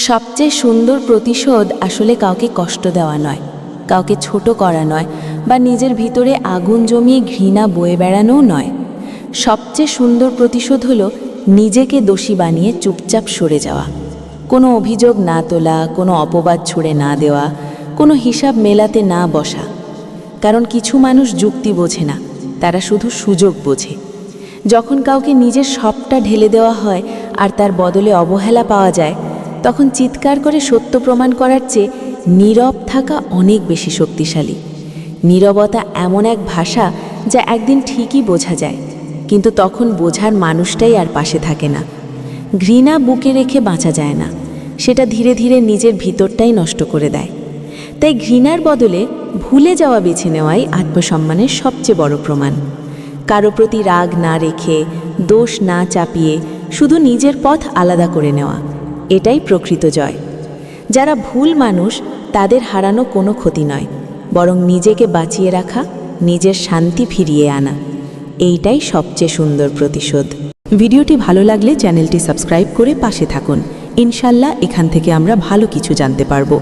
সবচেয়ে সুন্দর প্রতিশোধ আসলে কাউকে কষ্ট দেওয়া নয়, কাউকে ছোট করা নয়, বা নিজের ভিতরে আগুন জমিয়ে ঘৃণা বয়ে বেড়ানোও নয়। সবচেয়ে সুন্দর প্রতিশোধ হলো নিজেকে দোষী বানিয়ে চুপচাপ সরে যাওয়া, কোনো অভিযোগ না তোলা, কোনো অপবাদ ছুড়ে না দেওয়া, কোনো হিসাব মেলাতে না বসা। কারণ কিছু মানুষ যুক্তি বোঝে না, তারা শুধু সুযোগ বোঝে। যখন কাউকে নিজের সবটা ঢেলে দেওয়া হয় আর তার বদলে অবহেলা পাওয়া যায়, তখন চিৎকার করে সত্য প্রমাণ করার চেয়ে নীরব থাকা অনেক বেশি শক্তিশালী। নীরবতা এমন এক ভাষা যা একদিন ঠিকই বোঝা যায়, কিন্তু তখন বোঝার মানুষটাই আর পাশে থাকে না। ঘৃণা বুকে রেখে বাঁচা যায় না, সেটা ধীরে ধীরে নিজের ভিতরটাই নষ্ট করে দেয়। তাই ঘৃণার বদলে ভুলে যাওয়া বেছে নেওয়াই আত্মসম্মানের সবচেয়ে বড় প্রমাণ। কারো প্রতি রাগ না রেখে, দোষ না চাপিয়ে, শুধু নিজের পথ আলাদা করে নেওয়া, এটাই প্রকৃত জয়। যারা ভুল মানুষ, তাদের হারানো কোনো ক্ষতি নয়, বরং নিজেকে বাঁচিয়ে রাখা, নিজের শান্তি ফিরিয়ে আনা, এইটাই সবচেয়ে সুন্দর প্রতিশোধ। ভিডিওটি ভালো লাগলে চ্যানেলটি সাবস্ক্রাইব করে পাশে থাকুন। ইনশাল্লাহ এখান থেকে আমরা ভালো কিছু জানতে পারবো।